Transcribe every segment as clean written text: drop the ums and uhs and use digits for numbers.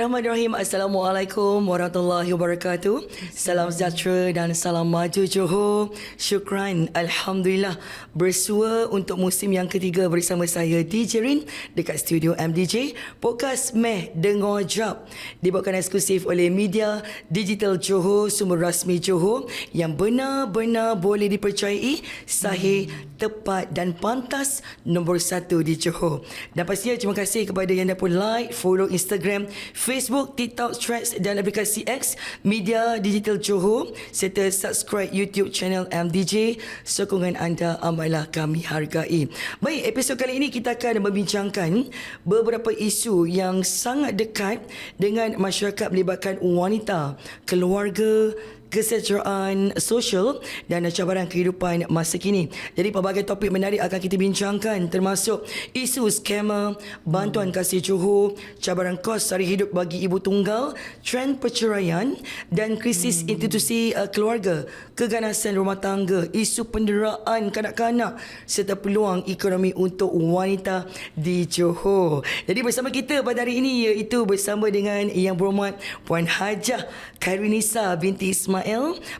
Bismillahirrahmanirrahim. Assalamualaikum warahmatullahi wabarakatuh. Salam sejahtera dan salam maju Johor. Syukran, Alhamdulillah. Bersua untuk musim yang ketiga bersama saya DJ Rin dekat studio MDJ. Podcast Meh Dengar Jap dibawakan eksklusif oleh media digital Johor, sumber rasmi Johor yang benar-benar boleh dipercayai, sahih, tepat dan pantas nombor 1 di Johor. Dan pastinya terima kasih kepada yang dah pun like, follow Instagram, Facebook, TikTok, Threads dan aplikasi X Media Digital Johor serta subscribe YouTube channel MDJ. Sokongan anda amatlah kami hargai. Baik, episod kali ini kita akan membincangkan beberapa isu yang sangat dekat dengan masyarakat melibatkan wanita, keluarga, kesejahteraan sosial dan cabaran kehidupan masa kini. Jadi pelbagai topik menarik akan kita bincangkan, termasuk isu skamer, bantuan kasih Johor, cabaran kos sara hidup bagi ibu tunggal, trend perceraian dan krisis institusi keluarga, keganasan rumah tangga, isu penderaan kanak-kanak serta peluang ekonomi untuk wanita di Johor. Jadi bersama kita pada hari ini iaitu bersama dengan Yang Berhormat Puan Hajah Khairunnisa binti Ismail,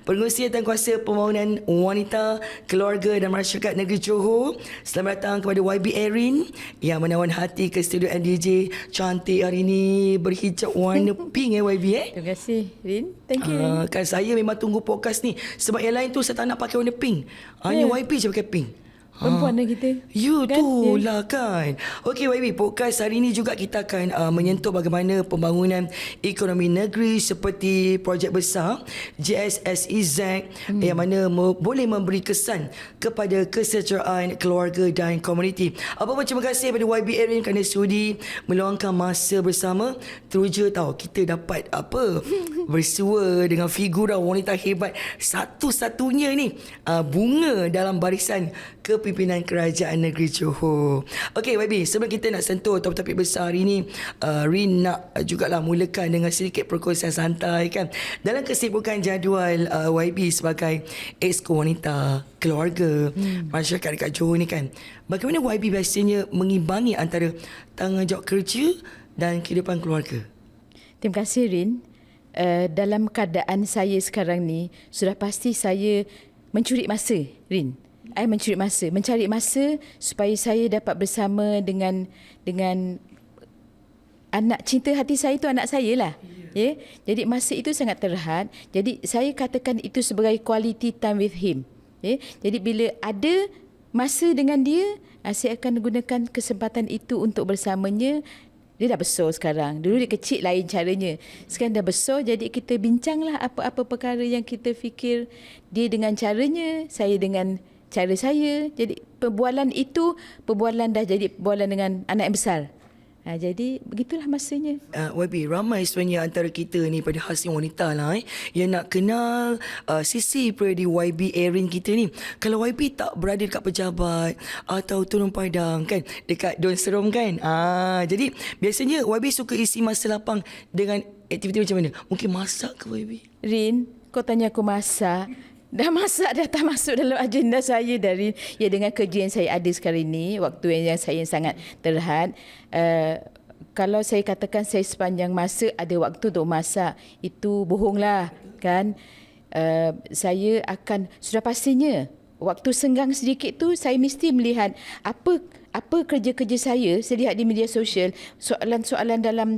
Pengerusi Jawatankuasa Pembangunan Wanita, Keluarga dan Masyarakat Negeri Johor. Selamat datang kepada YB Erin yang menawan hati ke studio NDJ. Cantik hari ini, berhijab warna pink YB Terima kasih Rin. Thank you. Kan saya memang tunggu podcast ni sebab yang lain tu saya tak nak pakai warna pink. Hanya YB je pakai pink. Perempuan dah kita. You kan? Tu lah kan. Okey YB, podcast hari ini juga kita akan menyentuh bagaimana pembangunan ekonomi negeri seperti projek besar JSSEZ yang mana boleh memberi kesan kepada kesejahteraan keluarga dan komuniti. Apa-apa terima kasih kepada YB Erin kerana sudi meluangkan masa bersama. Teruja tahu kita dapat bersua dengan figura wanita hebat satu-satunya ni, bunga dalam barisan kepimpinan kerajaan negeri Johor. Okey YB, sebelum kita nak sentuh topik-topik besar hari ini, Rin nak jugalah mulakan dengan sedikit perkongsian santai kan. Dalam kesibukan jadual YB sebagai exco wanita, keluarga, masyarakat dekat Johor ni kan, bagaimana YB biasanya mengimbangi antara tanggungjawab kerja dan kehidupan keluarga? Terima kasih Rin. Dalam keadaan saya sekarang ni, sudah pasti saya mencuri masa Rin. Mencari masa supaya saya dapat bersama dengan anak cinta hati saya, itu anak saya lah. Ya. Jadi masa itu sangat terhad. Jadi saya katakan itu sebagai quality time with him. Ya. Jadi bila ada masa dengan dia, saya akan gunakan kesempatan itu untuk bersamanya. Dia dah besar sekarang. Dulu dia kecil lain caranya. Sekarang dah besar, jadi kita bincanglah apa-apa perkara yang kita fikir. Dia dengan caranya, saya dengan cara saya. Jadi perbualan dah jadi perbualan dengan anak yang besar. Jadi begitulah masanya. YB, ramai sebenarnya antara kita ni pada khasnya wanita lah yang nak kenal sisi pribadi YB Erin kita ni. Kalau YB tak berada dekat pejabat atau turun padang kan, dekat Don Serom kan, jadi biasanya YB suka isi masa lapang dengan aktiviti macam mana? Mungkin masak ke YB? Rin, kau tanya aku masak. Dah masak dah tak masuk dalam agenda saya dari dengan kerja yang saya ada sekarang ini, waktu yang saya sangat terhad. Kalau saya katakan saya sepanjang masa ada waktu untuk masak, itu bohonglah kan. Saya akan, sudah pastinya waktu senggang sedikit tu saya mesti melihat apa kerja-kerja saya lihat di media sosial, soalan-soalan dalam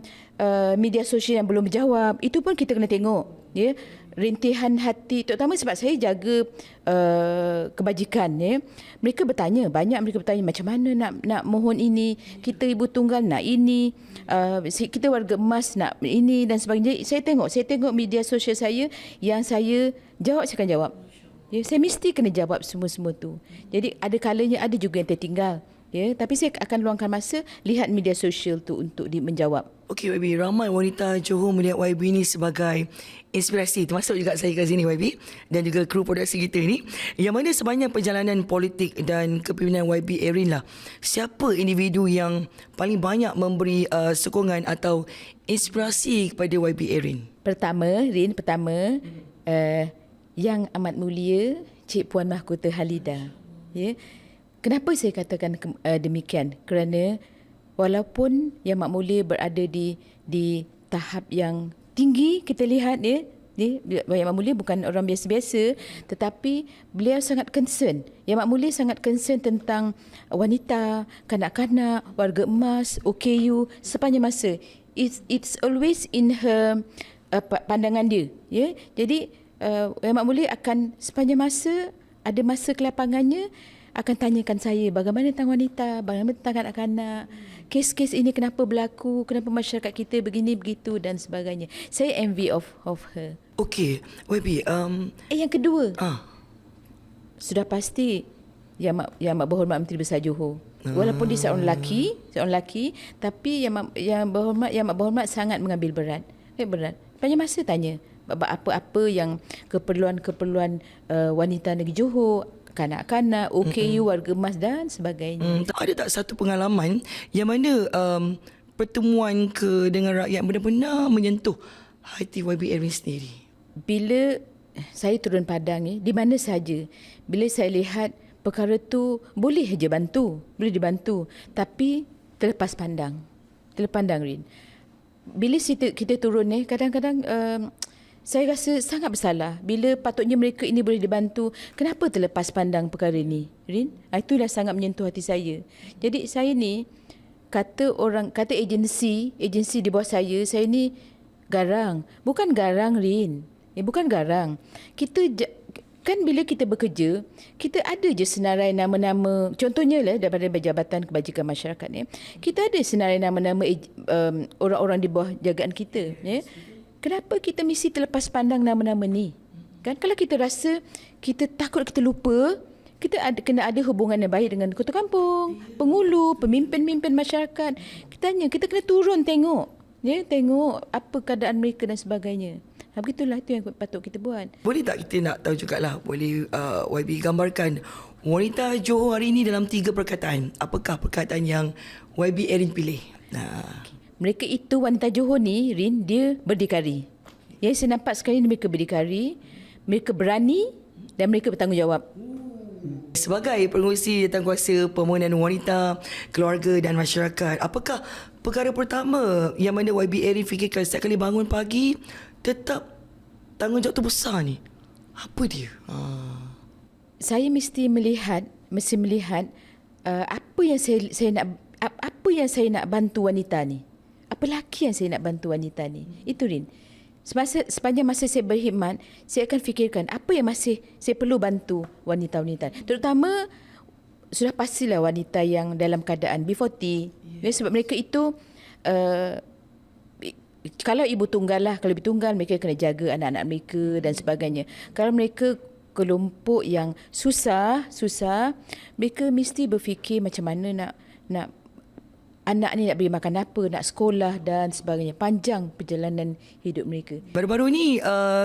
media sosial yang belum dijawab, itu pun kita kena tengok. Ya, rintihan hati, terutama sebab saya jaga kebajikan. Ya. Banyak mereka bertanya macam mana nak mohon ini, kita ibu tunggal nak ini, kita warga emas nak ini dan sebagainya. Saya tengok media sosial saya, yang saya jawab saya akan jawab. Ya, saya mesti kena jawab semua tu. Jadi ada kalanya ada juga yang tertinggal. Ya, tapi saya akan luangkan masa lihat media sosial tu untuk menjawab. Okey YB, ramai wanita Johor melihat YB ni sebagai inspirasi, termasuk juga saya kat sini YB dan juga kru produksi kita ni, yang mana sebanyak perjalanan politik dan kepimpinan YB Erin lah, siapa individu yang paling banyak memberi sokongan atau inspirasi kepada YB Erin? Pertama Yang Amat Mulia Cik Puan Mahkota Halida. Ya. Kenapa saya katakan demikian? Kerana walaupun Yang Amat Mulia berada di tahap yang tinggi. Kita lihat Yang Mak Mulia bukan orang biasa-biasa, tetapi beliau sangat concern. Yang Mak Mulia sangat concern tentang wanita, kanak-kanak, warga emas, OKU sepanjang masa. It's always in her pandangan dia. Ya, jadi Yang Mak Mulia akan sepanjang masa, ada masa kelapangannya, akan tanyakan saya bagaimana tentang wanita, bagaimana tentang kanak-kanak, kes-kes ini kenapa berlaku, kenapa masyarakat kita begini begitu dan sebagainya. Saya envy of her. Okey, YB, Yang kedua, sudah pasti yang mak berhormat Menteri Besar Johor. Walaupun dia seorang lelaki, tapi yang mak berhormat sangat mengambil berat. Banyak masa tanya apa-apa yang keperluan wanita negeri Johor, kanak-kanak, OKU, warga emas dan sebagainya. Ada tak satu pengalaman yang mana pertemuan dengan rakyat benar-benar menyentuh hati YB Erwin sendiri? Bila saya turun padang di mana saja, bila saya lihat perkara tu boleh je boleh dibantu, tapi terlepas pandang Rin. Bila kita turun kadang-kadang saya rasa sangat bersalah bila patutnya mereka ini boleh dibantu, kenapa terlepas pandang perkara ini, Rin? Itulah sangat menyentuh hati saya. Jadi saya ni kata agensi di bawah saya ni garang. Bukan garang, Rin. Bukan garang. Kita kan bila kita bekerja, kita ada je senarai nama-nama, contohnya daripada Jabatan Kebajikan Masyarakat kita ada senarai nama-nama orang-orang di bawah jagaan kita. Kenapa kita mesti terlepas pandang nama-nama ni? Kan kalau kita rasa kita takut kita lupa, kita kena ada hubungan yang baik dengan ketua kampung, pengulu, pemimpin-pemimpin masyarakat. Kita kena turun tengok apa keadaan mereka dan sebagainya. Begitulah, itu yang patut kita buat. Boleh tak kita nak tahu jugalah, boleh YB gambarkan wanita Johor hari ini dalam 3 perkataan. Apakah perkataan yang YB Erin pilih? Mereka itu, wanita Johor ni, Rin, dia berdikari. Yang saya nampak sekali mereka berdikari, mereka berani dan mereka bertanggungjawab. Sebagai pengurusi Jawatankuasa Permohonan Wanita, Keluarga dan Masyarakat, apakah perkara pertama yang mana YB Erin fikirkan setiap kali bangun pagi, tetap tanggungjawab tu besar ni? Apa dia? Saya mesti melihat apa yang saya nak bantu wanita ni. Apa laki yang saya nak bantu wanita ni? Itu, Rin. Sepanjang masa saya berkhidmat, saya akan fikirkan apa yang masih saya perlu bantu wanita-wanita. Terutama sudah pastilah wanita yang dalam keadaan B40. Sebab mereka itu kalau ibu tunggal mereka kena jaga anak-anak mereka dan sebagainya. Kalau mereka kelompok yang susah, mereka mesti berfikir macam mana nak anak ni nak beri makan apa, nak sekolah dan sebagainya. Panjang perjalanan hidup mereka. Baru-baru ni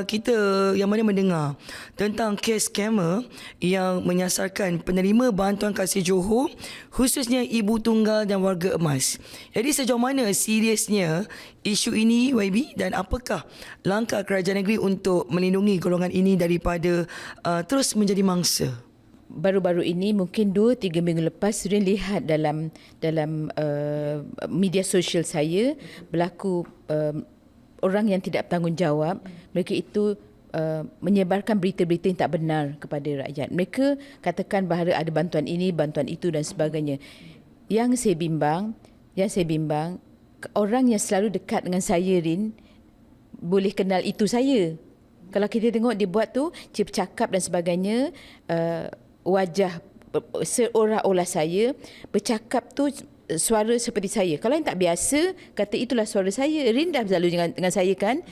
kita yang mana mendengar tentang kes scammer yang menyasarkan penerima bantuan kasih Johor, khususnya ibu tunggal dan warga emas. Jadi sejauh mana seriusnya isu ini, YB, dan apakah langkah kerajaan negeri untuk melindungi golongan ini daripada terus menjadi mangsa? Baru-baru ini, mungkin 2-3 minggu lepas, Rin lihat dalam media sosial saya berlaku orang yang tidak bertanggungjawab. Mereka itu menyebarkan berita-berita yang tak benar kepada rakyat. Mereka katakan bahawa ada bantuan ini, bantuan itu dan sebagainya. Yang saya bimbang, orang yang selalu dekat dengan saya, Rin, boleh kenal itu saya. Kalau kita tengok dia buat tu, dia bercakap dan sebagainya, wajah seolah-olah saya, bercakap tu suara seperti saya. Kalau yang tak biasa, kata itulah suara saya. Rin dah selalu dengan saya kan.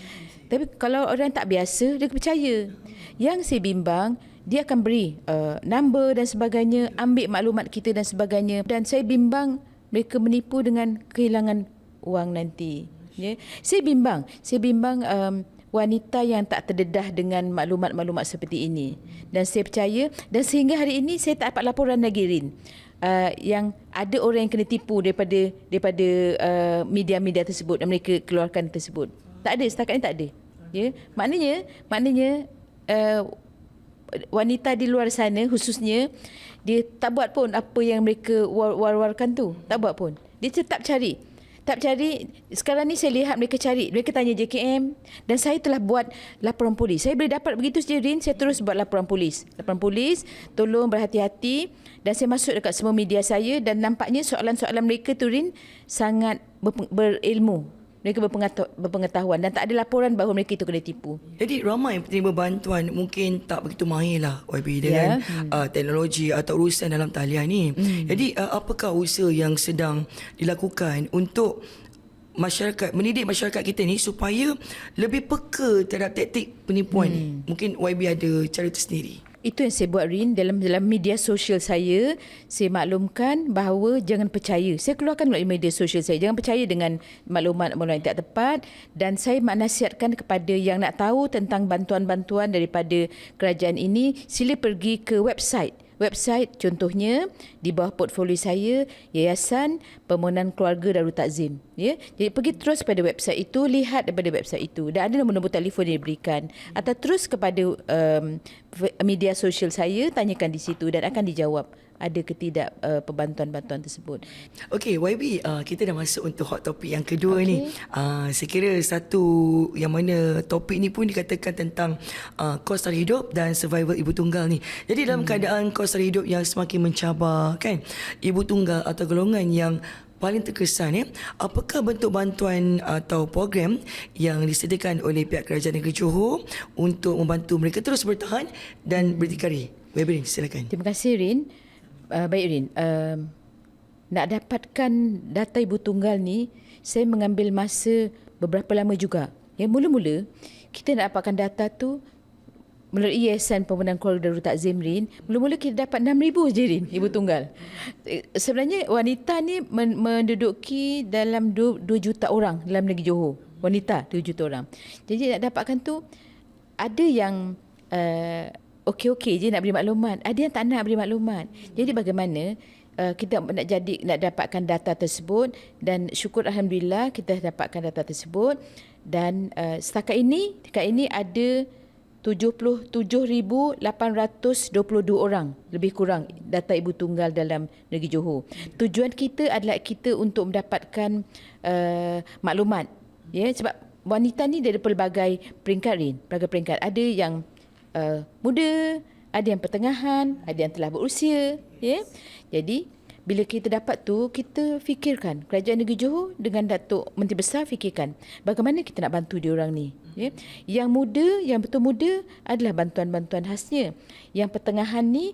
Tapi kalau orang tak biasa, dia percaya. Yang saya bimbang, dia akan beri number dan sebagainya, ambil maklumat kita dan sebagainya. Dan saya bimbang mereka menipu dengan kehilangan wang nanti. Saya bimbang wanita yang tak terdedah dengan maklumat-maklumat seperti ini. Dan saya percaya, dan sehingga hari ini saya tak dapat laporan lagi, Rin, yang ada orang yang kena tipu daripada media-media tersebut dan mereka keluarkan tersebut. Tak ada, setakat ni tak ada. Maknanya wanita di luar sana khususnya, dia tak buat pun apa yang mereka war-warkan tu. Tak buat pun. Dia tetap cari. Tak cari. Sekarang ni saya lihat mereka cari. Mereka tanya JKM. Dan saya telah buat laporan polis. Saya boleh dapat begitu saja, Rin. Saya terus buat laporan polis. Laporan polis, tolong berhati-hati. Dan saya masuk dekat semua media saya. Dan nampaknya soalan-soalan mereka tu, Rin, sangat berilmu. Mereka berpengetahuan dan tak ada laporan bahawa mereka itu kena tipu. Jadi ramai yang penerima bantuan mungkin tak begitu mahir lah YB dengan teknologi atau urusan dalam talian ni. Jadi apakah usaha yang sedang dilakukan untuk masyarakat, mendidik masyarakat kita ni supaya lebih peka terhadap taktik penipuan ni? Mungkin YB ada cara tersendiri. Itu yang saya buat, Rin, dalam media sosial saya maklumkan bahawa jangan percaya. Saya keluarkan melalui media sosial saya, jangan percaya dengan maklumat-maklumat yang tak tepat, dan saya nasihatkan kepada yang nak tahu tentang bantuan-bantuan daripada kerajaan ini, sila pergi ke website contohnya di bawah portfolio saya, Yayasan Permohonan Keluarga Darul Takzim, ya. Jadi pergi terus pada website itu, lihat daripada website itu dan ada nombor-nombor telefon yang diberikan, atau terus kepada media sosial saya, tanyakan di situ dan akan dijawab ada ke tidak perbantuan-bantuan tersebut. Okey, YB, kita dah masuk untuk hot topik yang kedua ni. Saya kira satu yang mana topik ni pun dikatakan tentang kos tarikh hidup dan survival ibu tunggal ni. Jadi dalam keadaan kos tarikh hidup yang semakin mencabar kan, ibu tunggal atau golongan yang paling terkesan, apakah bentuk bantuan atau program yang disediakan oleh pihak kerajaan negeri Johor untuk membantu mereka terus bertahan dan berdikari? YB, silakan. Terima kasih, Rin. Baik, Rin. Nak dapatkan data ibu tunggal ni, saya mengambil masa beberapa lama juga. Yang mula-mula, kita nak dapatkan data tu melalui Yayasan Permohonan Keluarga Darul Takzim, Rin. Mula-mula kita dapat 6,000 je, Rin, ibu tunggal. Sebenarnya wanita ni menduduki dalam 2 juta orang dalam negeri Johor. Wanita 2 juta orang. Jadi nak dapatkan tu, ada yang okey-okey je nak beri maklumat, ada yang tak nak beri maklumat. Jadi bagaimana kita nak dapatkan data tersebut, dan syukur alhamdulillah kita dapatkan data tersebut, dan setakat ini ada 77,822 orang lebih kurang data ibu tunggal dalam negeri Johor. Tujuan kita adalah kita untuk mendapatkan maklumat, ya, sebab wanita ni dari pelbagai peringkat, Rin, pelbagai peringkat. Ada yang muda, ada yang pertengahan, ada yang telah berusia, ya. Jadi bila kita dapat tu, kita fikirkan, kerajaan negeri Johor dengan Datuk Menteri Besar fikirkan bagaimana kita nak bantu diorang ni, ya. Yang muda, yang betul muda adalah bantuan-bantuan khasnya. Yang pertengahan ni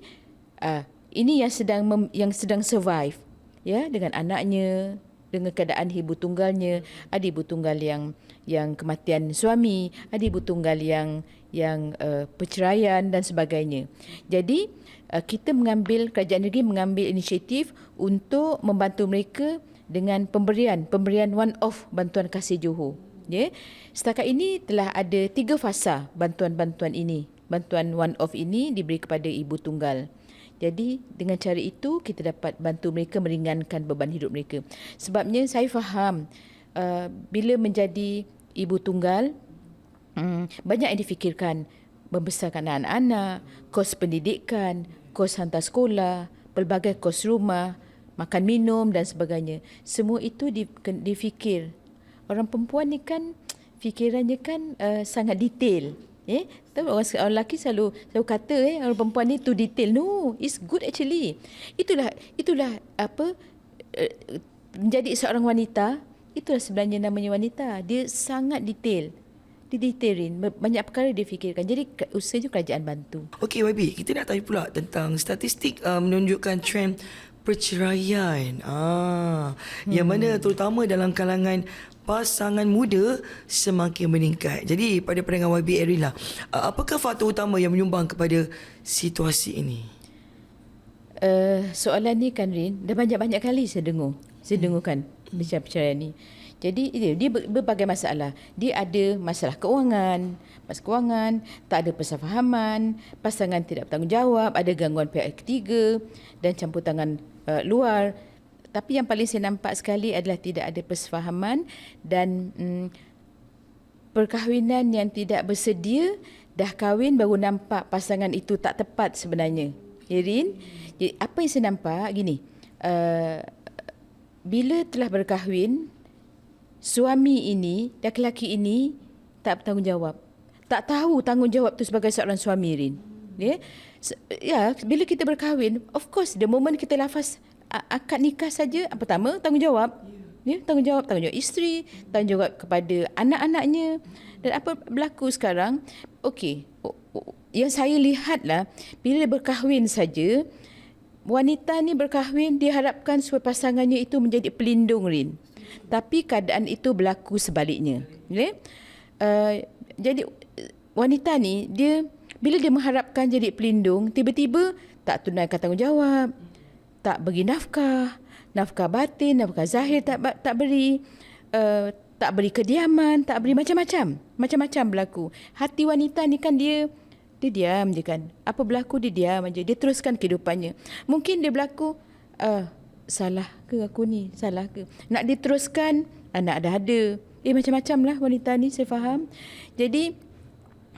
ini yang sedang survive, ya, dengan anaknya, dengan keadaan ibu tunggalnya. Ada ibu tunggal yang kematian suami, ada ibu tunggal yang perceraian dan sebagainya. Jadi kerajaan negeri mengambil inisiatif untuk membantu mereka dengan pemberian one-off bantuan kasih Johor. Ya. Setakat ini telah ada 3 fasa bantuan-bantuan ini. Bantuan one-off ini diberi kepada ibu tunggal. Jadi dengan cara itu kita dapat bantu mereka meringankan beban hidup mereka. Sebabnya saya faham bila menjadi ibu tunggal, banyak yang difikirkan, membesarkan anak-anak, kos pendidikan, kos hantar sekolah, pelbagai kos rumah, makan minum dan sebagainya. Semua itu difikir. Orang perempuan ni kan fikirannya kan sangat detail. Orang lelaki selalu kata orang perempuan ni too detail. No, it's good actually. Itulah menjadi seorang wanita, itulah sebenarnya namanya wanita. Dia sangat detail. Didetailin, banyak perkara dia fikirkan. Jadi usahanya kerajaan bantu. Okey YB, kita nak tanya pula tentang statistik menunjukkan trend perceraian. Yang mana terutama dalam kalangan pasangan muda semakin meningkat. Jadi pada pandangan YB Erin lah, apakah faktor utama yang menyumbang kepada situasi ini? Soalan ni kan, Rin, dah banyak-banyak kali saya dengarkan bicara perceraian ni. Jadi dia berbagai masalah. Dia ada masalah kewangan, tak ada persefahaman, pasangan tidak bertanggungjawab, ada gangguan pihak ketiga dan campur tangan luar. Tapi yang paling saya nampak sekali adalah tidak ada persefahaman dan perkahwinan yang tidak bersedia, dah kahwin baru nampak pasangan itu tak tepat sebenarnya. Irin, jadi apa yang saya nampak gini, bila telah berkahwin, suami ini, lelaki ini tak bertanggungjawab. Tak tahu tanggungjawab tu sebagai seorang suami, Rin. Ya, bila kita berkahwin, of course, the moment kita lafaz akad nikah saja, pertama tanggungjawab. Tanggungjawab isteri, tanggungjawab kepada anak-anaknya. Dan apa berlaku sekarang, okey, yang saya lihatlah, bila berkahwin saja, wanita ni berkahwin, diharapkan supaya pasangannya itu menjadi pelindung, Rin. Tapi keadaan itu berlaku sebaliknya. Jadi wanita ni, bila dia mengharapkan jadi pelindung, tiba-tiba tak tunaikan tanggungjawab, tak bagi nafkah batin, nafkah zahir tak beri, tak beri kediaman, tak beri macam-macam berlaku. Hati wanita ni kan dia diam je kan. Apa berlaku dia diam aja. Dia teruskan kehidupannya. Mungkin dia berlaku salah ke aku ni? Salah ke? Nak diteruskan, anak dah ada. Macam-macam lah wanita ni, saya faham. Jadi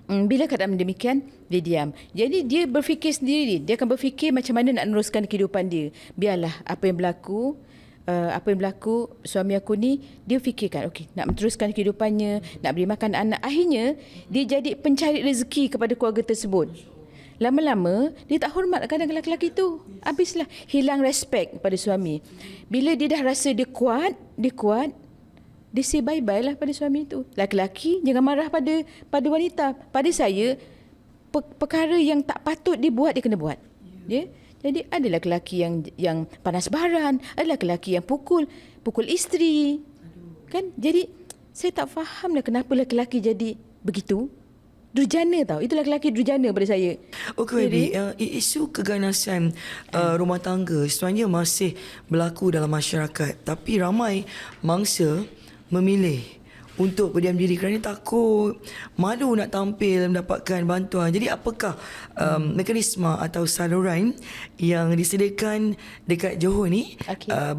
bila keadaan demikian, dia diam. Jadi dia berfikir sendiri. Dia akan berfikir macam mana nak meneruskan kehidupan dia. Biarlah apa yang berlaku, suami aku ni, dia fikirkan, okey, nak meneruskan kehidupannya, nak beri makan anak. Akhirnya, dia jadi pencari rezeki kepada keluarga tersebut. Lama-lama, dia tak hormat kadang lelaki tu. Habislah, hilang respect pada suami. Bila dia dah rasa dia kuat, dia say bye-bye lah pada suami tu. Laki-laki jangan marah pada wanita. Pada saya, perkara yang tak patut dibuat, dia kena buat. Jadi ada lelaki yang panas baran, ada lelaki yang pukul isteri. Kan? Jadi saya tak fahamlah kenapa lelaki jadi begitu. Durjana tau. Itu lelaki durjana pada saya. Okey, Baby, isu keganasan rumah tangga sebenarnya masih berlaku dalam masyarakat. Tapi ramai mangsa memilih untuk berdiam diri kerana takut, malu nak tampil mendapatkan bantuan. Jadi apakah mekanisme atau saluran yang disediakan dekat Johor ni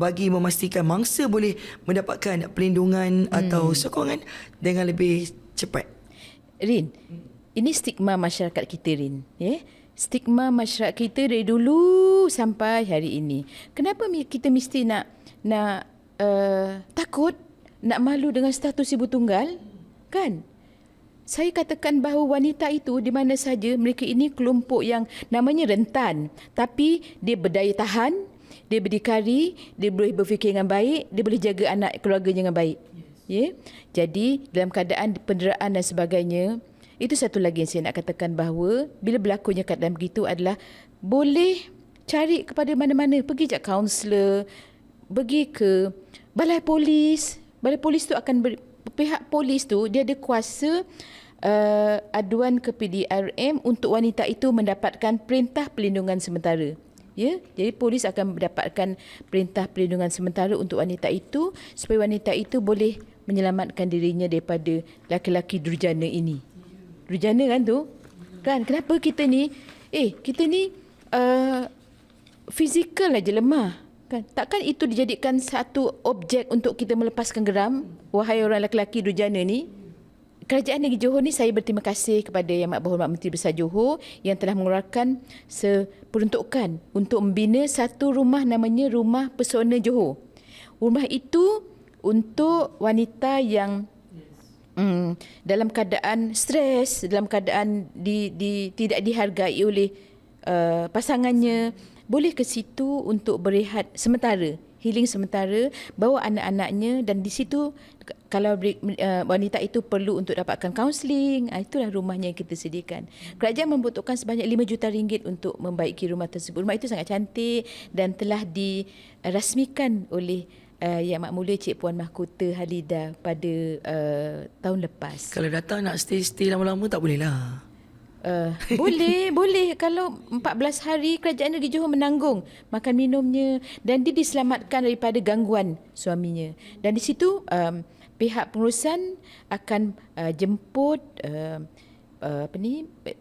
bagi memastikan mangsa boleh mendapatkan perlindungan atau sokongan dengan lebih cepat? Rin, ini stigma masyarakat kita, Rin. Stigma masyarakat kita dari dulu sampai hari ini. Kenapa kita mesti nak takut, nak malu dengan status ibu tunggal? Kan? Saya katakan bahawa wanita itu di mana saja, mereka ini kelompok yang namanya rentan. Tapi dia berdaya tahan, dia berdikari, dia boleh berfikir dengan baik, dia boleh jaga anak keluarga dengan baik. Jadi dalam keadaan penderaan dan sebagainya, itu satu lagi yang saya nak katakan bahawa bila berlakunya keadaan begitu adalah boleh cari kepada mana-mana, pergi je kaunselor, pergi ke balai polis. Balai polis tu akan pihak polis tu dia ada kuasa aduan ke PDRM untuk wanita itu mendapatkan perintah perlindungan sementara. Jadi polis akan mendapatkan perintah perlindungan sementara untuk wanita itu supaya wanita itu boleh menyelamatkan dirinya daripada laki-laki durjana ini. Durjana kan tu? Kan kenapa kita ni fizikal aja lemah. Kan? Takkan itu dijadikan satu objek untuk kita melepaskan geram, wahai orang lelaki durjana ni? Kerajaan Negeri Johor ni, saya berterima kasih kepada Yang Amat Berhormat Menteri Besar Johor yang telah mengeluarkan peruntukan untuk membina satu rumah namanya Rumah Pesona Johor. Rumah itu untuk wanita yang dalam keadaan stres, dalam keadaan tidak dihargai oleh pasangannya, boleh ke situ untuk berehat sementara, healing sementara, bawa anak-anaknya, dan di situ kalau wanita itu perlu untuk dapatkan kaunseling, itulah rumahnya yang kita sediakan. Kerajaan membutuhkan sebanyak 5 juta ringgit untuk membaiki rumah tersebut. Rumah itu sangat cantik dan telah dirasmikan oleh Yang Amat Mulia Cik Puan Mahkota Halidah pada tahun lepas. Kalau datang nak stay lama-lama tak boleh lah. Boleh. Kalau 14 hari Kerajaan Negeri Johor menanggung makan minumnya dan dia diselamatkan daripada gangguan suaminya. Dan di situ pihak pengurusan akan jemput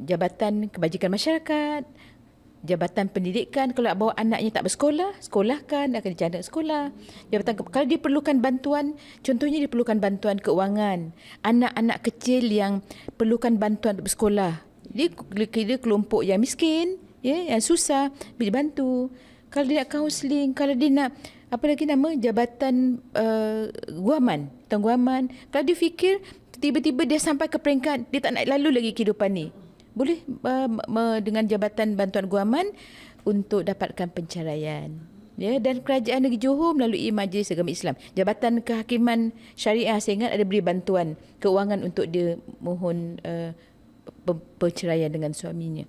Jabatan Kebajikan Masyarakat, Jabatan Pendidikan. Kalau bawa anaknya tak bersekolah, sekolahkan, akan dicana sekolah. Kalau dia perlukan bantuan, contohnya dia perlukan bantuan keuangan, anak-anak kecil yang perlukan bantuan untuk bersekolah, dia kira kelompok yang miskin, yang susah, boleh bantu. Kalau dia nak kaunseling, kalau dia nak apa lagi nama, Jabatan Guaman, Tuan Guaman. Kalau dia fikir tiba-tiba dia sampai ke peringkat dia tak nak lalu lagi kehidupan ni, boleh dengan Jabatan Bantuan Guaman untuk dapatkan pencaraian. Ya, dan Kerajaan Negeri Johor melalui Majlis Agama Islam, Jabatan Kehakiman Syariah, saya ingat ada beri bantuan keuangan untuk dia mohon perceraian dengan suaminya.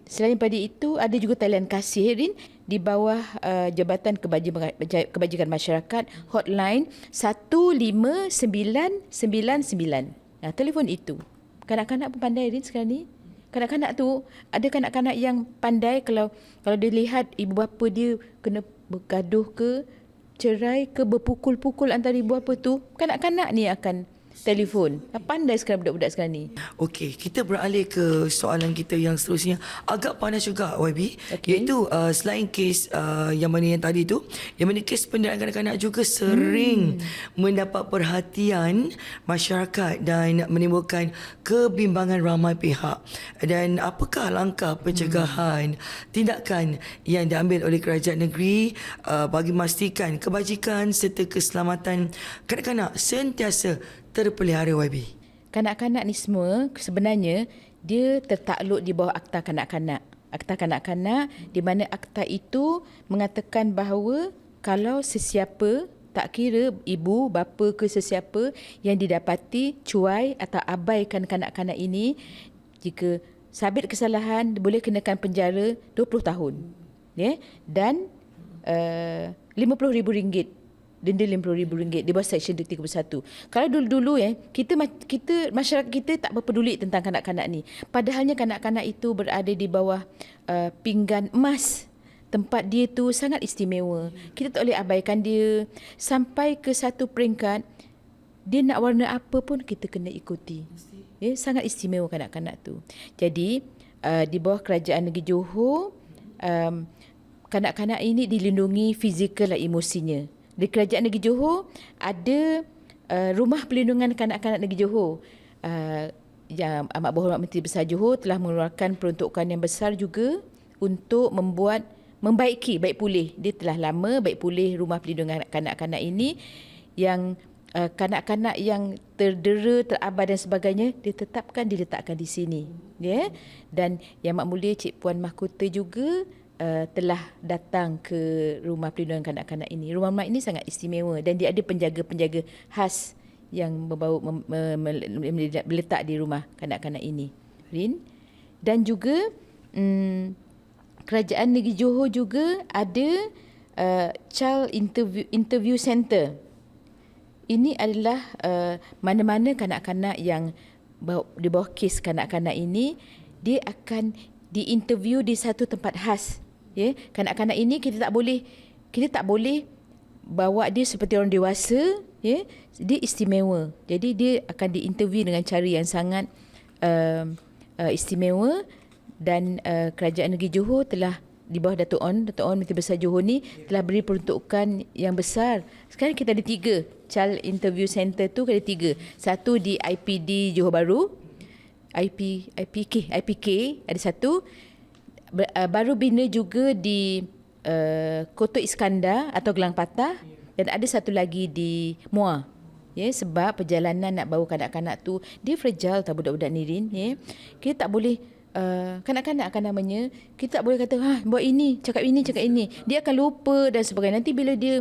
Selain daripada itu, ada juga talian kasih, Rin, di bawah Jabatan Kebajikan Masyarakat, hotline 15999. Telefon itu. Kanak-kanak pun pandai, Rin, sekarang ni. Kanak-kanak tu, ada kanak-kanak yang pandai kalau dia lihat ibu bapa dia kena bergaduh ke, cerai ke, berpukul-pukul antara ibu bapa tu, kanak-kanak ni akan telefon. Pandai sekarang budak-budak sekarang ni. Okey, kita beralih ke soalan kita yang seterusnya. Agak panas juga, YB. Okey. Iaitu selain kes yang mana yang tadi tu, yang mana kes penderaan kanak-kanak juga sering mendapat perhatian masyarakat dan menimbulkan kebimbangan ramai pihak. Dan apakah langkah pencegahan, tindakan yang diambil oleh kerajaan negeri bagi memastikan kebajikan serta keselamatan kanak-kanak sentiasa terpelihara, YB? Kanak-kanak ni semua sebenarnya dia tertakluk di bawah Akta Kanak-kanak. Akta Kanak-kanak di mana akta itu mengatakan bahawa kalau sesiapa, tak kira ibu, bapa ke sesiapa yang didapati cuai atau abaikan kanak-kanak ini, jika sabit kesalahan boleh kenakan penjara 20 tahun. Ya, dan RM50,000, denda RM50,000 di bawah Seksyen 31. Kalau dulu-dulu kita masyarakat kita tak berpeduli tentang kanak-kanak ni. Padahalnya kanak-kanak itu berada di bawah pinggan emas. Tempat dia tu sangat istimewa. Kita tak boleh abaikan dia. Sampai ke satu peringkat, dia nak warna apa pun kita kena ikuti. Ya, sangat istimewa kanak-kanak tu. Jadi, di bawah Kerajaan Negeri Johor, kanak-kanak ini dilindungi fizikal dan emosinya. Di Kerajaan Negeri Johor ada Rumah Perlindungan Kanak-kanak Negeri Johor. Yang Amat Berhormat Menteri Besar Johor telah mengeluarkan peruntukan yang besar juga untuk membaiki, baik pulih. Dia telah lama baik pulih Rumah Perlindungan Kanak-kanak ini, yang kanak-kanak yang terdera, terabai dan sebagainya diletakkan di sini. Ya? Dan Yang Amat Mulia Cik Puan Mahkota juga telah datang ke Rumah Perlindungan Kanak-kanak ini. Rumah ini sangat istimewa dan dia ada penjaga-penjaga khas yang meletak di rumah kanak-kanak ini. Rin. Dan juga Kerajaan Negeri Johor juga ada Child Interview Center. Ini adalah mana-mana kanak-kanak yang di bawah kes kanak-kanak ini, dia akan diinterview di satu tempat khas. Ya, kanak-kanak ini kita tak boleh bawa dia seperti orang dewasa. Ya, dia istimewa. Jadi dia akan diinterview dengan cara yang sangat istimewa. Dan Kerajaan Negeri Johor telah di bawah Datuk On Menteri Besar Johor ni telah beri peruntukan yang besar. Sekarang kita ada 3 Child Interview Center tu, ada 3. Satu di IPD Johor Bahru, IPK ada satu. Baru bina juga di Kotak Iskandar atau Gelang Patah, dan ada satu lagi di Muar. Ya, sebab perjalanan nak bawa kanak-kanak tu dia fragile tau budak-budak ni, Rin. Ya. Kita tak boleh kanak-kanak namanya, kita tak boleh kata buat ini, cakap ini. Dia akan lupa dan sebagainya. Nanti bila dia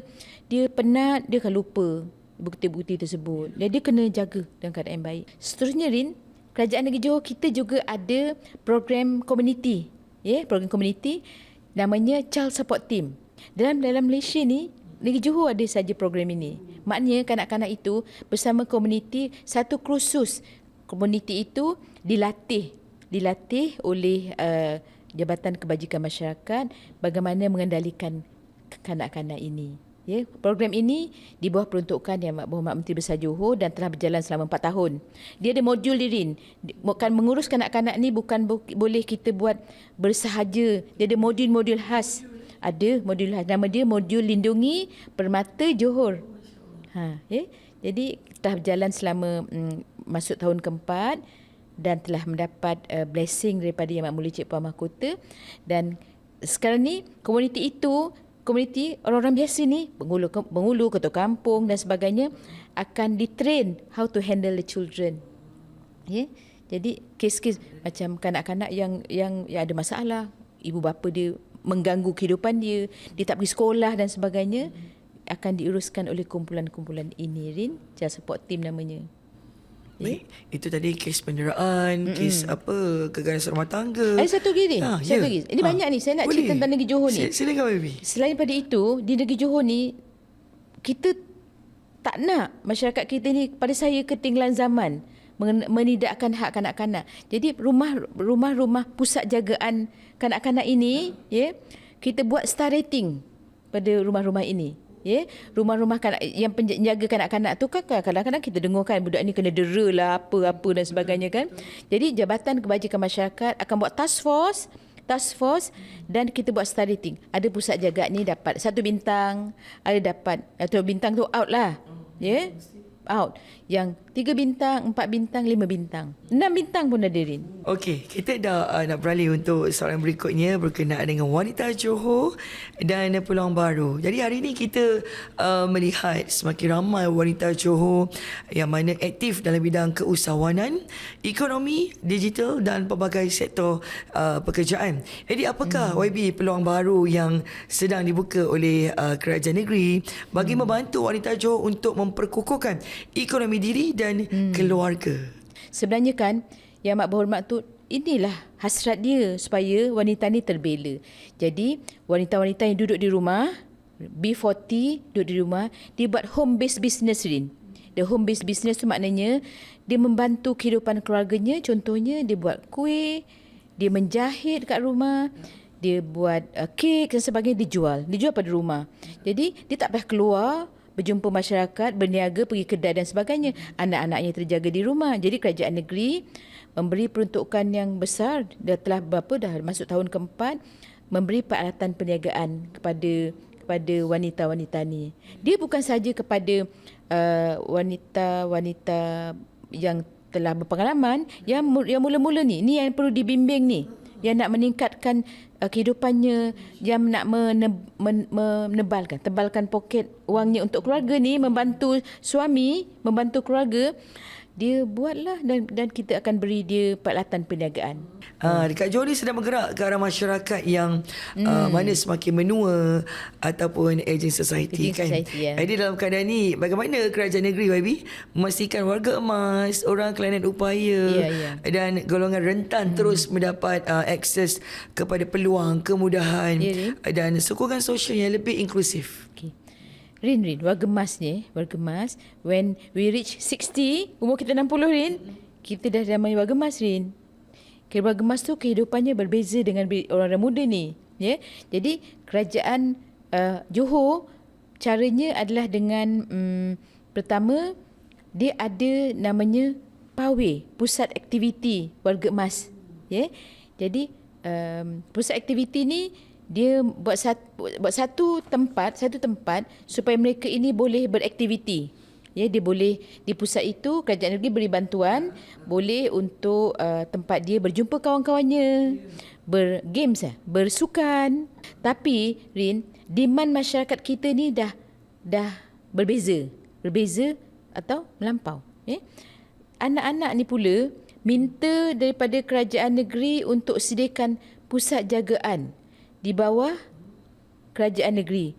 penat, dia akan lupa bukti-bukti tersebut. Dan dia kena jaga dalam keadaan yang baik. Seterusnya, Rin, Kerajaan Negeri Johor kita juga ada program komuniti. Ya, program komuniti namanya Child Support Team. Dalam Malaysia ni, Negeri Johor ada saja program ini. Maknanya kanak-kanak itu bersama komuniti, satu kursus komuniti itu dilatih oleh Jabatan Kebajikan Masyarakat bagaimana mengendalikan kanak-kanak ini. Ya, program ini di bawah peruntukan Yang Berhormat Menteri Besar Johor dan telah berjalan selama 4 tahun. Dia ada modul, Rin. Bukan mengurus kanak-kanak ni bukan boleh kita buat bersahaja. Dia ada modul-modul khas. Ada modul khas. Nama dia Modul Lindungi Permata Johor. Ya. Jadi telah berjalan selama masuk tahun keempat dan telah mendapat blessing daripada Yang Amat Mulia Cik Puan Mahkota. Dan sekarang ni komuniti itu komuniti orang-orang biasa ni, penghulu, ketua kampung dan sebagainya akan ditrain how to handle the children. Jadi kes-kes macam kanak-kanak yang ada masalah, ibu bapa dia mengganggu kehidupan dia tak pergi sekolah dan sebagainya, akan diuruskan oleh kumpulan-kumpulan ini, Rin. Child Support Team namanya. Baik, itu tadi kes penderaan, kes keganasan rumah tangga. Ada satu lagi, Rin. Satu lagi. Ini banyak ni. Saya nak Boleh. cerita tentang negeri Johor ni. Silakan, baby. Selain daripada itu, di negeri Johor ni, kita tak nak masyarakat kita ni, pada saya, ketinggalan zaman menidakkan hak kanak-kanak. Jadi rumah-rumah pusat jagaan kanak-kanak ini, kita buat star rating pada rumah-rumah ini. Rumah-rumah yang penjaga kanak-kanak tu kan kadang-kadang kita dengar kan budak ni kena dera lah apa-apa dan sebagainya kan. Jadi Jabatan Kebajikan Masyarakat akan buat task force dan kita buat star rating. Ada pusat jaga ni dapat 1 bintang, ada dapat 2 bintang tu out lah. Out. Yang 3 bintang, 4 bintang, 5 bintang, 6 bintang pun ada, Rin. Okey, kita dah nak beralih untuk soalan berikutnya berkenaan dengan wanita Johor dan peluang baru. Jadi hari ini kita melihat semakin ramai wanita Johor yang mana aktif dalam bidang keusahawanan, ekonomi, digital dan pelbagai sektor pekerjaan. Jadi apakah YB peluang baru yang sedang dibuka oleh kerajaan negeri bagi membantu wanita Johor untuk memperkukuhkan ekonomi diri dan keluarga? Sebenarnya kan, Yang Amat Berhormat tu, inilah hasrat dia supaya wanita ni terbela. Jadi, wanita-wanita yang duduk di rumah, B40, duduk di rumah, dia buat home-based business, Rin. The home-based business tu maknanya, dia membantu kehidupan keluarganya. Contohnya, dia buat kuih, dia menjahit kat rumah, dia buat kek dan sebagainya, dia jual. Dia jual pada rumah. Jadi, dia tak payah keluar, berjumpa masyarakat, berniaga, pergi kedai dan sebagainya. Anak-anaknya terjaga di rumah. Jadi kerajaan negeri memberi peruntukan yang besar. Dah masuk tahun keempat, memberi peralatan perniagaan kepada wanita-wanita ni. Dia bukan saja kepada wanita-wanita yang telah berpengalaman, yang mula-mula ni yang perlu dibimbing ni, yang nak meningkatkan kehidupannya, yang nak tebalkan poket wangnya untuk keluarga ni, membantu suami, membantu keluarga, dia buatlah dan kita akan beri dia peralatan perniagaan. Dekat Johor ni sedang bergerak ke arah masyarakat yang mana semakin menua ataupun aging society kan. Jadi dalam keadaan ni, bagaimana kerajaan negeri YB memastikan warga emas, orang kelainan upaya dan golongan rentan terus mendapat akses kepada peluang, kemudahan dan sokongan sosial yang lebih inklusif. Rin, warga emas ni, when we reach 60, umur kita 60, Rin, kita dah namanya warga emas, Rin. Warga emas tu kehidupannya berbeza dengan orang muda ni. Jadi kerajaan Johor, caranya adalah dengan pertama, dia ada namanya PAWE, Pusat Aktiviti Warga Emas. Jadi pusat aktiviti ni, dia buat satu tempat supaya mereka ini boleh beraktiviti. Dia boleh di pusat itu, kerajaan negeri beri bantuan, boleh untuk tempat dia berjumpa kawan-kawannya, bergames, bersukan. Tapi Rin, demand masyarakat kita ni dah berbeza atau melampau. Anak-anak ni pula minta daripada kerajaan negeri untuk sediakan pusat jagaan di bawah kerajaan negeri.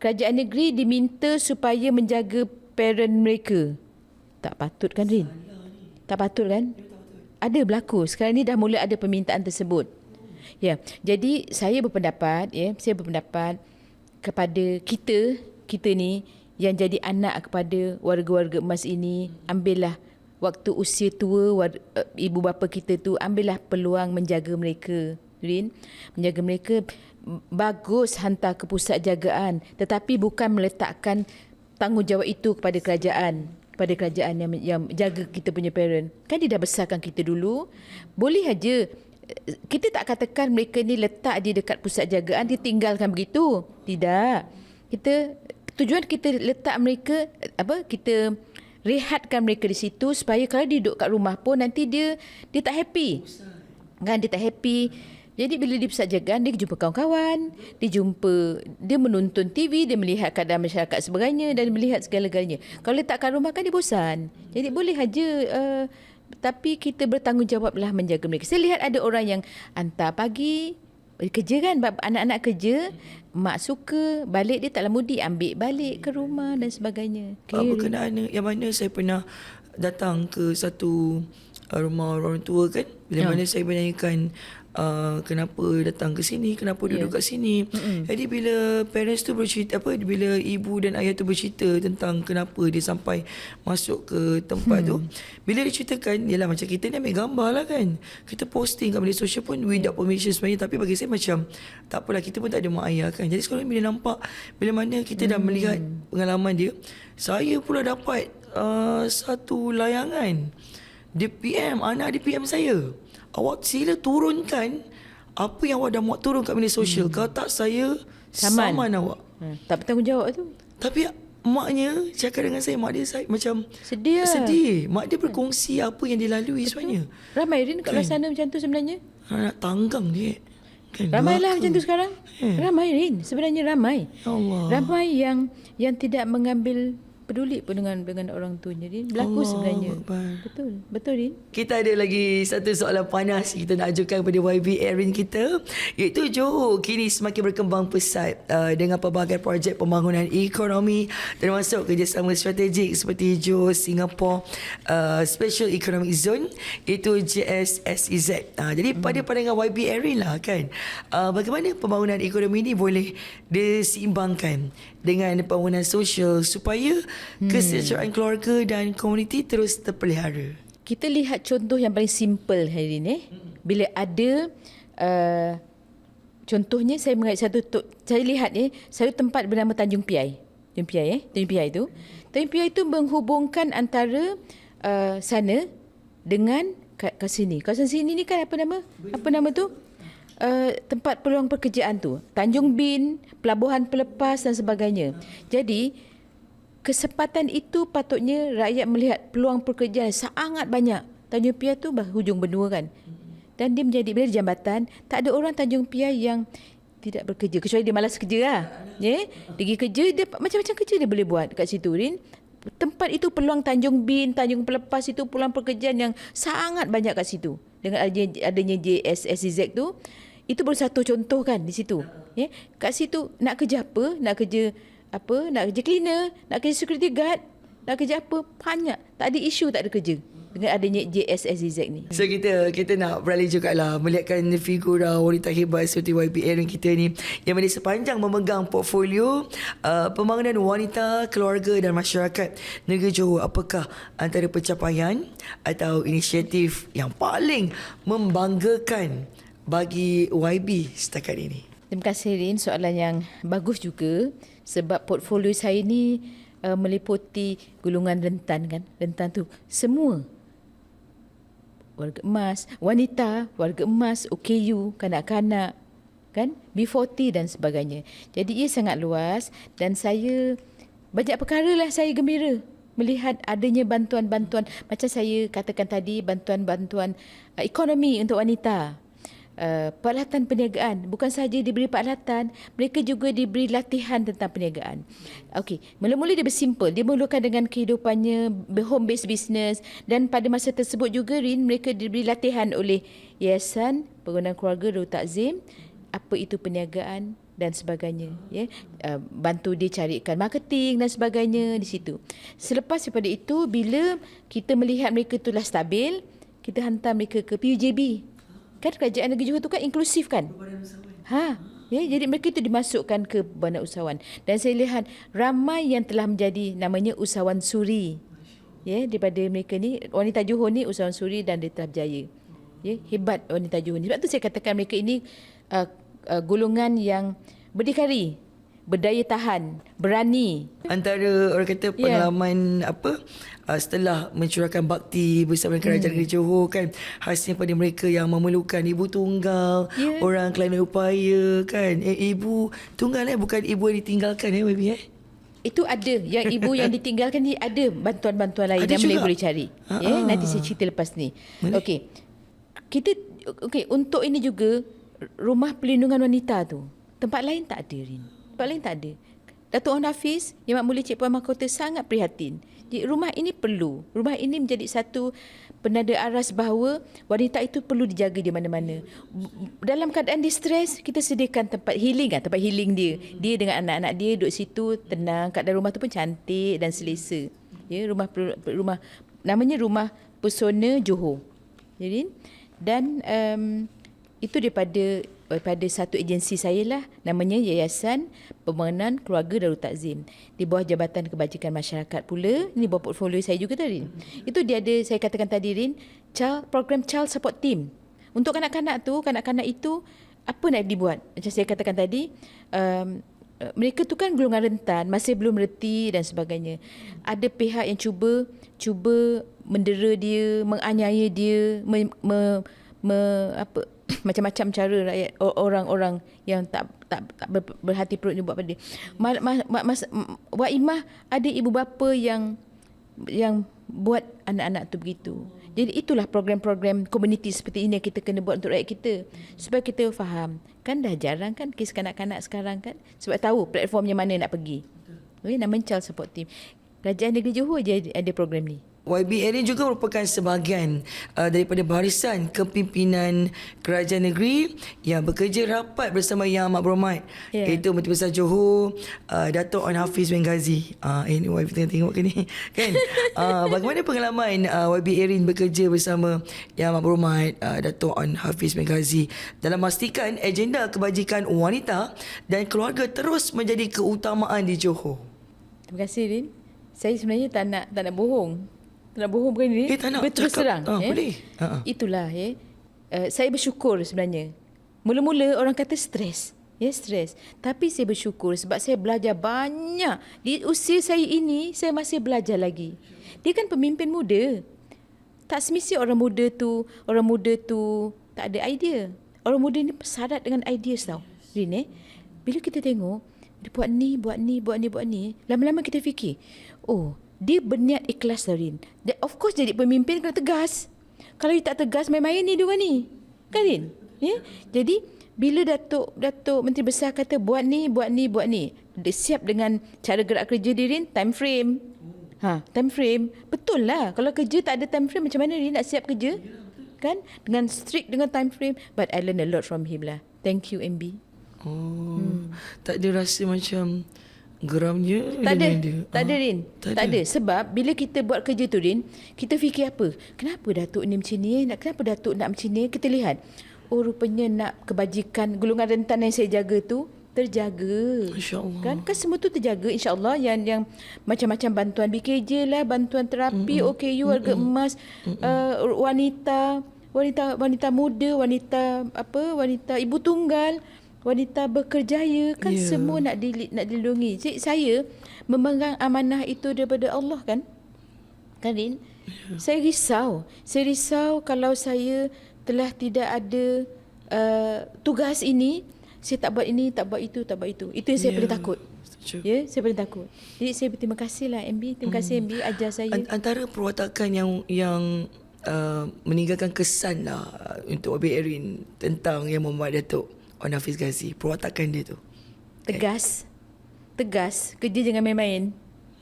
Kerajaan negeri diminta supaya menjaga parent mereka. Tak patut kan, Rin? Tak patut kan? Ada berlaku. Sekarang ni dah mula ada permintaan tersebut. Jadi saya berpendapat, kepada kita ni yang jadi anak kepada warga-warga emas ini, ambillah waktu usia tua ibu bapa kita tu, ambillah peluang menjaga mereka. Rin, menjaga mereka. Bagus hantar ke pusat jagaan, tetapi bukan meletakkan tanggungjawab itu kepada kerajaan yang jaga kita punya parent. Kan dia dah besarkan kita dulu. Boleh aja kita tak katakan mereka ni letak dia dekat pusat jagaan, dia tinggalkan begitu. Tidak. Tujuan kita letak mereka, kita rehatkan mereka di situ supaya kalau dia duduk kat rumah pun nanti dia tak happy. Kan, dia tak happy. Jadi bila di pusat jagaan, dia jumpa kawan-kawan, dia menonton TV, dia melihat keadaan masyarakat sebagainya dan melihat segala-galanya. Kalau letakkan rumah kan dia bosan. Jadi boleh saja tapi kita bertanggungjawablah menjaga mereka. Saya lihat ada orang yang hantar pagi, kerja kan, anak-anak kerja, mak suka, balik dia tak lama mudik, ambil balik ke rumah dan sebagainya. Berkenaan yang mana saya pernah datang ke satu rumah orang tua kan, bila mana saya menanyakan kenapa datang ke sini, kenapa duduk kat sini. Jadi bila parents tu bercerita, bila ibu dan ayah tu bercerita tentang kenapa dia sampai masuk ke tempat tu, bila dia ceritakan, yalah macam kita ni ambil gambar lah kan, kita posting kat media sosial pun without permission sebenarnya, tapi bagi saya macam tak apalah, kita pun tak ada mak ayah kan. Jadi sekarang bila nampak, bila mana kita dah melihat pengalaman dia, saya pula dapat satu layangan. Dia PM, anak dia PM saya, awak sila turunkan apa yang awak dah muat turun kat media sosial. Kalau tak, saya saman awak. Tak bertanggungjawab tu. Tapi maknya cakap dengan saya, mak dia macam Sedih. Mak dia berkongsi apa yang dia lalui sebenarnya. Ramai Rin kat luar sana macam tu sebenarnya. Nak tanggang dia kan. Ramailah macam tu sekarang. Ramai Rin, sebenarnya ramai. Ya Allah. Ramai yang tidak mengambil peduli pun dengan orang tuanya, Rin. Berlaku sebenarnya. Betul Rin. Kita ada lagi satu soalan panas kita nak ajukan kepada YB Erin kita, iaitu Johor kini semakin berkembang pesat dengan pelbagai projek pembangunan ekonomi termasuk kerjasama strategik seperti Johor Singapore Special Economic Zone, iaitu JSSEZ. Jadi pada pandangan YB Erin lah kan, bagaimana pembangunan ekonomi ini boleh diseimbangkan dengan pembangunan sosial supaya kesejahteraan keluarga dan komuniti terus terpelihara. Kita lihat contoh yang paling simple hari ini. Bila ada contohnya, saya lihat satu tempat bernama Tanjung Piai. Tanjung Piai itu menghubungkan antara sana dengan kat sini. Kawasan sini ni kan apa nama tu? Tempat peluang pekerjaan tu, Tanjung Bin, pelabuhan pelepas dan sebagainya. Jadi kesempatan itu patutnya rakyat melihat peluang pekerjaan sangat banyak. Tanjung Piai tu hujung benua kan, dan dia menjadi, bila jambatan, tak ada orang Tanjung Piai yang tidak bekerja, kecuali dia malas kerja lah. Dia pergi kerja, dia macam-macam kerja dia boleh buat kat situ, Rin. Tempat itu peluang Tanjung Bin, Tanjung Pelepas itu peluang pekerjaan yang sangat banyak kat situ. Dengan adanya JSSEZ tu, itu baru satu contoh kan di situ. Kat situ nak kerja apa? Nak kerja cleaner, nak kerja security guard, nak kerja apa? Banyak. Tak ada isu tak ada kerja dengan adanya JSSEZ ni. So kita nak beralih jugalah melihatkan figura wanita hebat seperti YB Erin kita ni, yang mana sepanjang memegang portfolio pembangunan wanita, keluarga dan masyarakat negeri Johor, apakah antara pencapaian atau inisiatif yang paling membanggakan bagi YB setakat ini? Terima kasih Rin, soalan yang bagus juga, sebab portfolio saya ni meliputi golongan rentan kan. Rentan tu semua, warga emas, wanita, warga emas, OKU, kanak-kanak kan, B40 dan sebagainya. Jadi ia sangat luas dan saya banyak perkara lah saya gembira melihat adanya bantuan-bantuan, macam saya katakan tadi, bantuan-bantuan ekonomi untuk wanita. Peralatan perniagaan, bukan sahaja diberi peralatan, mereka juga diberi latihan tentang perniagaan. Okey, mula-mula dia bersimpel, dia mulakan dengan kehidupannya home based business, dan pada masa tersebut juga Rin, mereka diberi latihan oleh Yayasan Pengguna Keluarga Darul Takzim apa itu perniagaan dan sebagainya, bantu dia carikan marketing dan sebagainya di situ. Selepas daripada itu, bila kita melihat mereka itulah stabil, kita hantar mereka ke PUJB. Kan kerajaan negeri Johor tu kan inklusif kan? Jadi mereka itu dimasukkan ke Badan Usahawan. Dan saya lihat ramai yang telah menjadi namanya usahawan suri. Daripada mereka ni, wanita Johor ni usahawan suri dan dia telah berjaya. Hebat wanita Johor ni. Sebab tu saya katakan mereka ini golongan yang berdikari, berdaya tahan, berani. Antara orang kata pengalaman setelah mencurahkan bakti bersama kerajaan negeri Johor kan, khasnya pada mereka yang memerlukan ibu tunggal, orang kelana upaya kan. Ibu tunggal bukan ibu yang ditinggalkan baby Itu ada yang ibu yang ditinggalkan ni, ada bantuan-bantuan lain ada yang boleh cari. Nanti saya cerita lepas ni. Okey. Untuk ini juga rumah pelindungan wanita tu, tempat lain tak ada, Rin. Tempat lain tak ada. Datuk Onn Hafiz, Yang Mak Mulia Cik Puan Mahkota sangat prihatin. Jadi rumah ini perlu. Rumah ini menjadi satu penanda aras bahawa wanita itu perlu dijaga di mana-mana. Dalam keadaan distres, kita sediakan tempat healing tempat healing dia. Dia dengan anak-anak dia duduk situ tenang. Keadaan rumah tu pun cantik dan selesa. Ya, rumah namanya Rumah Pesona Johor. Jadi dan itu daripada satu agensi saya lah, namanya Yayasan Pembangunan Keluarga Darul Takzim, di bawah Jabatan Kebajikan Masyarakat pula. Ini bawah portfolio saya juga tadi. Itu dia ada, saya katakan tadi, Rin, program Child Support Team. Untuk kanak-kanak itu apa nak dibuat? Macam saya katakan tadi, mereka tu kan golongan rentan, masih belum reti dan sebagainya. Ada pihak yang cuba mendera dia, menganiaya dia, macam-macam cara rakyat, orang-orang yang tak berhati perut ni buat pada dia. Wak Imah ada ibu bapa yang buat anak-anak tu begitu. Jadi itulah program-program komuniti seperti ini yang kita kena buat untuk rakyat kita, supaya kita faham. Kan dah jarang kan kes kanak-kanak sekarang kan, sebab tahu platformnya mana nak pergi. Okay, namanya Child Support Team. Kerajaan Negeri Johor je ada program ni. YB Erin juga merupakan sebahagian daripada barisan kepimpinan kerajaan negeri yang bekerja rapat bersama Yang Amat Berhormat, iaitu Menteri Besar Johor, Datuk Onn Hafiz bin Ghazi. Ini YB tengok ke ni kan? Bagaimana pengalaman YB Erin bekerja bersama Yang Amat Berhormat, Datuk Onn Hafiz bin Ghazi dalam memastikan agenda kebajikan wanita dan keluarga terus menjadi keutamaan di Johor? Terima kasih, Rin. Saya sebenarnya tak nak bohong. Tak nak bohong bukan ni. Tak nak berterus terang. Boleh. Itulah saya bersyukur sebenarnya. Mula-mula orang kata stres. Stres. Tapi saya bersyukur sebab saya belajar banyak. Di usia saya ini, saya masih belajar lagi. Dia kan pemimpin muda. Tak semestinya orang muda tu tak ada idea. Orang muda ni syarat dengan ideas tau. Rin, bila kita tengok, dia buat ni. Lama-lama kita fikir, dia berniat ikhlas, Rin. Of course jadi pemimpin kena tegas. Kalau dia tak tegas, main-main ni dia orang ni. Kan, Rin? Jadi bila Datuk Menteri Besar kata buat ni, dia siap dengan cara gerak kerja dia, Rin, time frame. Time frame. Betul lah. Kalau kerja tak ada time frame, macam mana Rin nak siap kerja? Kan? Dengan strict dengan time frame. But I learn a lot from him lah. Thank you, MB. Tak ada rasa macam geramnya? Tak ada, Rin. Tak ada. Sebab bila kita buat kerja tu, Rin, kita fikir apa? Kenapa Datuk ni macam ni? Kenapa Datuk nak macam ni? Kita lihat, rupanya nak kebajikan golongan rentan yang saya jaga tu terjaga. InsyaAllah. Kan semua tu terjaga, insyaAllah. Yang macam-macam bantuan BKJ lah, bantuan terapi, OKU, harga emas, wanita muda, wanita ibu tunggal, wanita berkerjaya, kan semua nak dilindungi. Jadi saya memegang amanah itu daripada Allah, kan Rin? Saya risau kalau saya telah tidak ada tugas ini, saya tak buat ini, tak buat itu. Itu yang saya paling takut. Saya paling takut. Jadi saya berterima kasih lah, MB. Terima kasih, MB, ajar saya. Antara perwatakan yang meninggalkan kesan lah untuk YB Erin tentang Yang Berhormat Datuk Onn Hafiz Ghazi, perwatakan dia tu tegas. Kerja jangan main-main.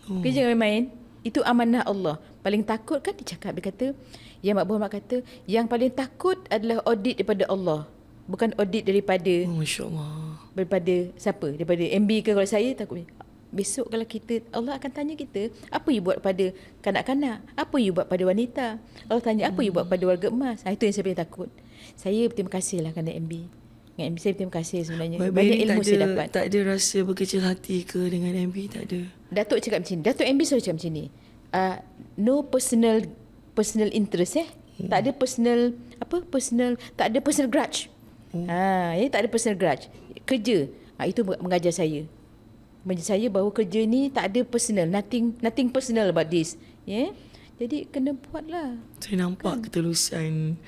Kerja jangan main-main. Itu amanah Allah. Paling takut kan dia kata, Yang Mak Berhormat kata, yang paling takut adalah audit daripada Allah, bukan audit daripada Masya-Allah. Daripada siapa? Daripada MB ke? Kalau saya takut besok kalau kita, Allah akan tanya kita, apa you buat pada kanak-kanak? Apa you buat pada wanita? Allah tanya, apa you buat pada warga emas? Itu yang saya paling takut. Saya berterima kasih lah kerana MB. Dengan MB saya berterima kasih sebenarnya. Banyak ilmu saya dapat. Tak ada rasa berkecil hati ke dengan MB? Tak ada. Datuk cakap macam ni. Datuk MB selalu cakap macam ni. No personal interest. Tak ada personal tak ada personal grudge. Tak ada personal grudge. Kerja. Itu mengajar saya. Mengajar saya bahawa kerja ni tak ada personal. Nothing personal about this. Jadi kena buatlah. Saya nampak ketulusan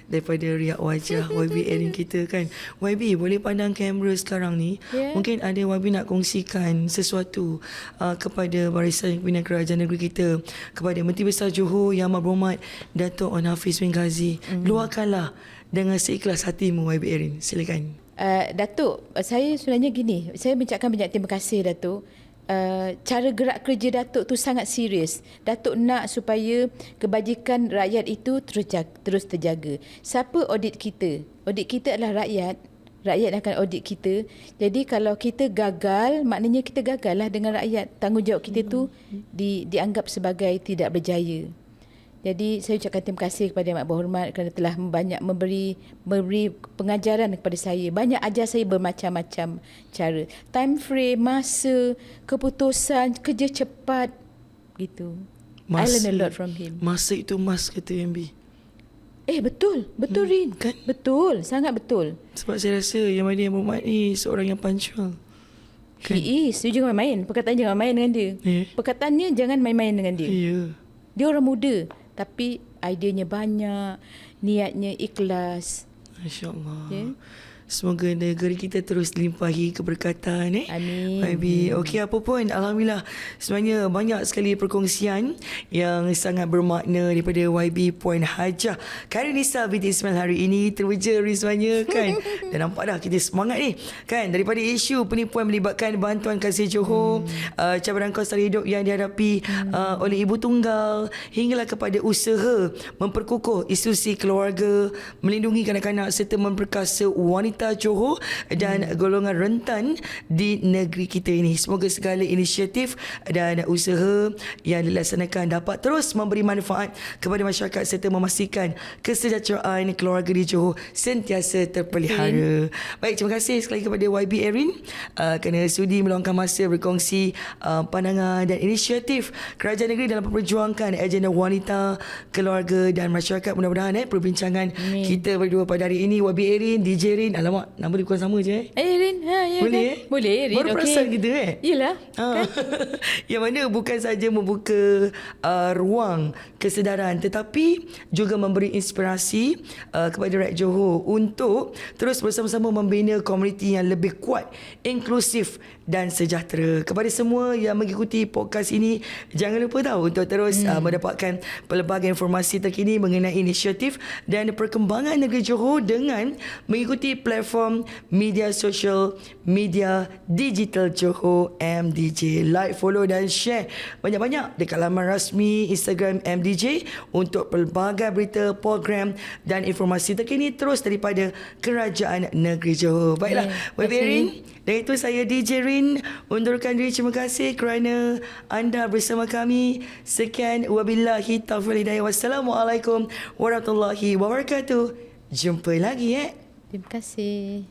daripada riak wajah YB Erin kita kan. YB boleh pandang kamera sekarang ni. Ya. Mungkin ada YB nak kongsikan sesuatu kepada Barisan Pimpinan Kerajaan Negeri kita, kepada Menteri Besar Johor Yang Amat Datuk Wan Hafiz bin Ghazi. Luahkanlah dengan seikhlas hatimu YB Erin. Silakan. Datuk, saya sebenarnya gini, saya mengucapkan banyak terima kasih Datuk. Cara gerak kerja Datuk tu sangat serius. Datuk nak supaya kebajikan rakyat itu terus terjaga. Siapa audit kita? Audit kita adalah rakyat. Rakyat akan audit kita. Jadi kalau kita gagal, maknanya kita gagal lah dengan rakyat. Tanggungjawab kita tu dianggap sebagai tidak berjaya. Jadi saya ucapkan terima kasih kepada Yang Berhormat kerana telah banyak memberi pengajaran kepada saya. Banyak ajar saya bermacam-macam cara. Time frame, masa, keputusan, kerja cepat gitu. I learn a lot from him. Masa itu mas kata MB. Betul Rin. Kan? Betul, sangat betul. Sebab saya rasa Yang Berhormat ni seorang yang punctual. Kan? He is. You jangan main. Perkataan jangan main dengan dia. Perkataannya jangan main-main dengan dia. Dia orang muda. Tapi ideanya banyak, niatnya ikhlas. Masya Allah. Okay. Semoga negeri kita terus dilimpahi keberkatan. Amin. YB. Okey, apa pun, Alhamdulillah. Sebenarnya banyak sekali perkongsian yang sangat bermakna daripada YB Puan Hajah Karinisa binti Ismail hari ini. Terwujud sebenarnya kan. Dan nampak dah kita semangat ni. Kan, daripada isu penipuan melibatkan bantuan kasih Johor, cabaran kos tarikh hidup yang dihadapi oleh ibu tunggal, hinggalah kepada usaha memperkukuh institusi keluarga, melindungi kanak-kanak serta memperkasa wanita Johor dan golongan rentan di negeri kita ini. Semoga segala inisiatif dan usaha yang dilaksanakan dapat terus memberi manfaat kepada masyarakat serta memastikan kesejahteraan keluarga di Johor sentiasa terpelihara. Baik, terima kasih sekali kepada YB Erin kerana sudi meluangkan masa berkongsi pandangan dan inisiatif kerajaan negeri dalam memperjuangkan agenda wanita, keluarga dan masyarakat. Mudah-mudahan perbincangan kita berdua pada hari ini, YB Erin, DJ Rin, alamak, nama dia bukan sama je Rin, ya boleh kan? Boleh Rin. Baru perasan kita Yelah kan? Yang mana bukan saja membuka ruang kesedaran, tetapi juga memberi inspirasi kepada rakyat Johor untuk terus bersama-sama membina komuniti yang lebih kuat, inklusif dan sejahtera. Kepada semua yang mengikuti podcast ini, jangan lupa tahu untuk terus mendapatkan pelbagai informasi terkini mengenai inisiatif dan perkembangan negeri Johor dengan mengikuti platform media sosial media digital Johor MDJ. Like, follow dan share banyak-banyak dekat laman rasmi Instagram MDJ untuk pelbagai berita, program dan informasi terkini terus daripada Kerajaan Negeri Johor. Baiklah, YB Erin, dan itu saya DJ Rin undurkan diri. Terima kasih kerana anda bersama kami. Sekian, wabillahi taufiq hidayah. Wassalamualaikum warahmatullahi wabarakatuh. Jumpa lagi. Terima kasih.